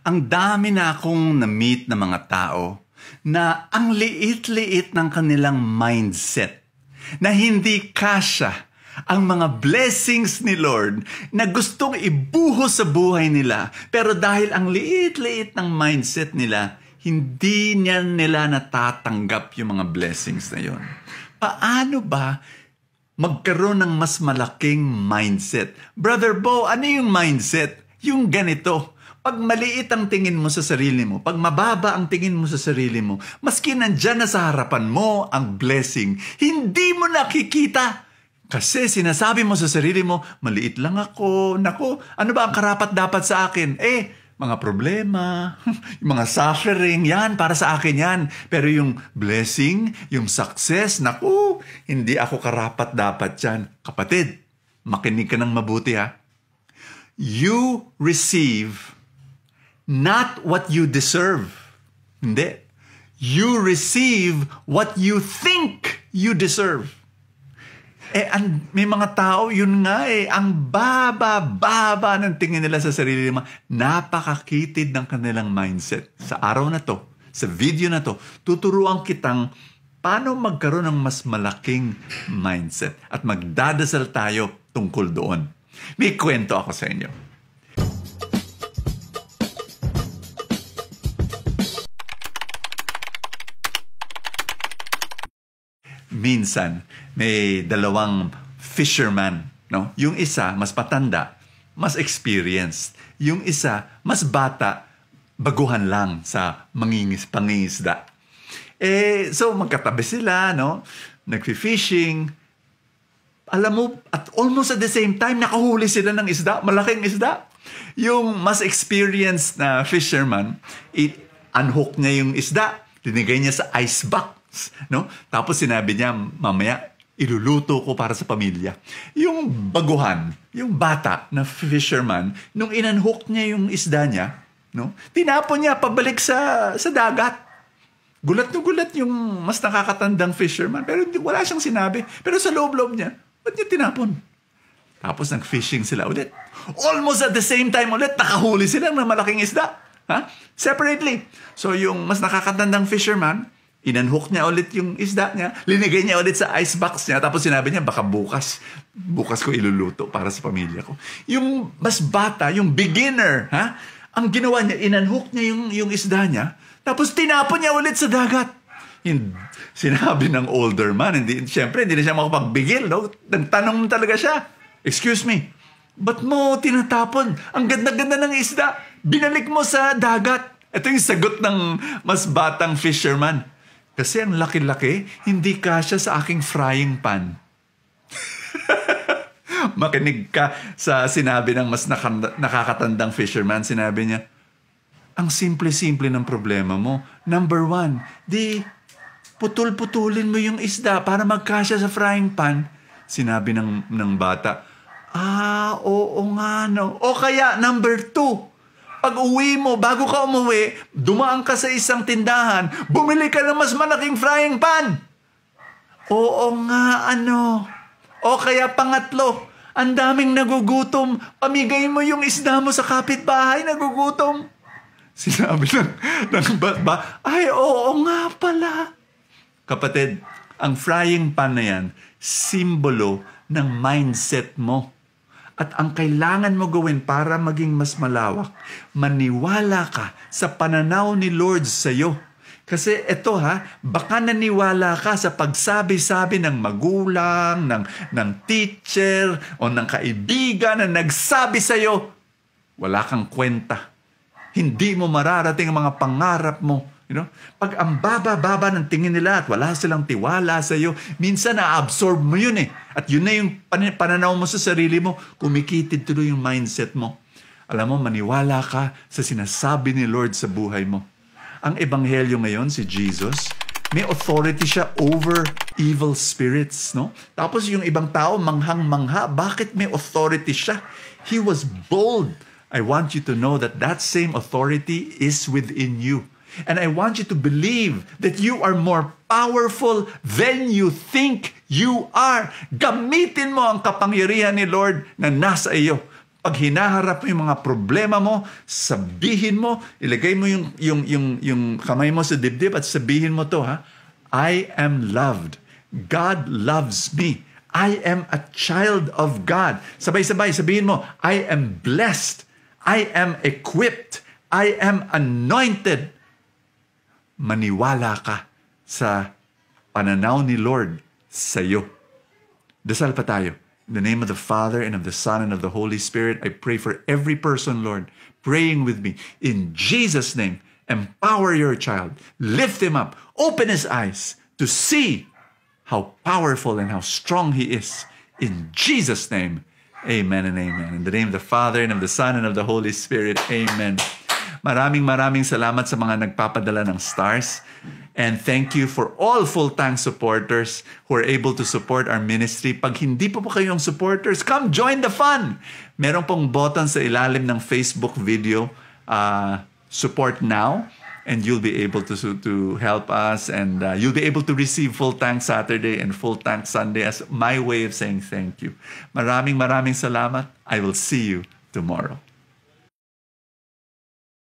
Ang dami na akong na-meet na mga tao na ang liit-liit ng kanilang mindset na hindi kasya ang mga blessings ni Lord na gustong ibuhos sa buhay nila. Pero dahil ang liit-liit ng mindset nila, hindi nila natatanggap yung mga blessings na yon. Paano ba magkaroon ng mas malaking mindset? Brother Bo, ano yung mindset? Yung ganito. Pag maliit ang tingin mo sa sarili mo, pag mababa ang tingin mo sa sarili mo, maski nandyan na sa harapan mo ang blessing, hindi mo nakikita. Kasi sinasabi mo sa sarili mo, maliit lang ako. Naku, ano ba ang karapat dapat sa akin? Mga problema, yung mga suffering, yan, para sa akin yan. Pero yung blessing, yung success, naku, hindi ako karapat dapat yan. Kapatid, makinig ka ng mabuti ha. You receive not what you deserve. Hindi. You receive what you think you deserve. May mga tao, yun nga ang baba ng tingin nila sa sarili nila. Napakakitid ng kanilang mindset. Sa araw na to, sa video na to, tuturuan kitang paano magkaroon ng mas malaking mindset. At magdadasal tayo tungkol doon. May kwento ako sa inyo. Minsan, may dalawang fisherman, no? Yung isa, mas matanda, mas experienced. Yung isa, mas bata, baguhan lang sa pangingisda. So magkatabi sila, no? Nagfi-fishing. Alam mo, at almost at the same time, nakahuli sila ng isda, malaking isda. Yung mas experienced na fisherman, unhook niya yung isda, dinigay niya sa ice box. No? Tapos sinabi niya, mamaya, iluluto ko para sa pamilya. Yung baguhan, yung bata na fisherman, nung inunhook niya yung isda niya, no? Tinapon niya pabalik sa dagat. Gulat na gulat yung mas nakakatandang fisherman. Pero wala siyang sinabi. Pero sa loob-loob niya, ba't niya tinapon? Tapos nag-fishing sila ulit. Almost at the same time ulit, nakahuli sila ng malaking isda. Separately. So yung mas nakakatandang fisherman, inunhook niya ulit yung isda niya, linigay niya ulit sa icebox niya, tapos sinabi niya, baka bukas ko iluluto para sa pamilya ko. Yung mas bata, yung beginner, ang ginawa niya, inunhook niya yung isda niya, tapos tinapon niya ulit sa dagat. Sinabi ng older man, siyempre, hindi na siya makapagbigil, no? Nagtanong talaga siya, excuse me, ba't mo tinatapon? Ang ganda-ganda ng isda, binalik mo sa dagat. Ito yung sagot ng mas batang fisherman. Kasi ang laki-laki, hindi kasya sa aking frying pan. Makinig ka sa sinabi ng mas nakakatandang fisherman. Sinabi niya, ang simple-simple ng problema mo. Number 1, putol-putulin mo yung isda para magkasya sa frying pan. Sinabi ng bata, oo nga no. O kaya, number 2, pag uwi mo, bago ka umuwi, dumaan ka sa isang tindahan, bumili ka ng mas malaking frying pan. Oo nga, ano. O kaya pangatlo, ang daming nagugutom, pamigay mo yung isda mo sa kapitbahay, nagugutom. Sinabi ng ay, oo nga pala. Kapatid, ang frying pan na yan, simbolo ng mindset mo. At ang kailangan mo gawin para maging mas malawak, maniwala ka sa pananaw ni Lord sa iyo. Kasi ito baka naniwala ka sa pagsabi-sabi ng magulang, ng teacher, o ng kaibigan na nagsabi sa iyo, wala kang kwenta. Hindi mo mararating ang mga pangarap mo. Pag ang baba-baba ng tingin nila at wala silang tiwala sa iyo, minsan na-absorb mo yun At yun na yung pananaw mo sa sarili mo, kumikitid tuloy yung mindset mo. Alam mo, maniwala ka sa sinasabi ni Lord sa buhay mo. Ang ebanghelyo ngayon, si Jesus, may authority siya over evil spirits, no? Tapos yung ibang tao, manghang-mangha, bakit may authority siya? He was bold. I want you to know that that same authority is within you. And I want you to believe that you are more powerful than you think you are. Gamitin mo ang kapangyarihan ni Lord na nasa iyo. Pag hinaharap mo yung mga problema mo, sabihin mo, ilagay mo yung kamay mo sa dibdib at sabihin mo to, ha? I am loved. God loves me. I am a child of God. Sabay-sabay, sabihin mo, I am blessed. I am equipped. I am anointed. Maniwala ka sa pananaw ni Lord sa iyo. Dasal pa tayo. In the name of the Father, and of the Son, and of the Holy Spirit, I pray for every person, Lord, praying with me. In Jesus' name, empower your child. Lift him up. Open his eyes to see how powerful and how strong he is. In Jesus' name, amen and amen. In the name of the Father, and of the Son, and of the Holy Spirit, amen. Maraming salamat sa mga nagpapadala ng stars. And thank you for all full-time supporters who are able to support our ministry. Pag hindi po kayong supporters, come join the fun! Meron pong button sa ilalim ng Facebook video, support now, and you'll be able to help us, and you'll be able to receive Full Tank Saturday and Full Tank Sunday as my way of saying thank you. Maraming salamat. I will see you tomorrow.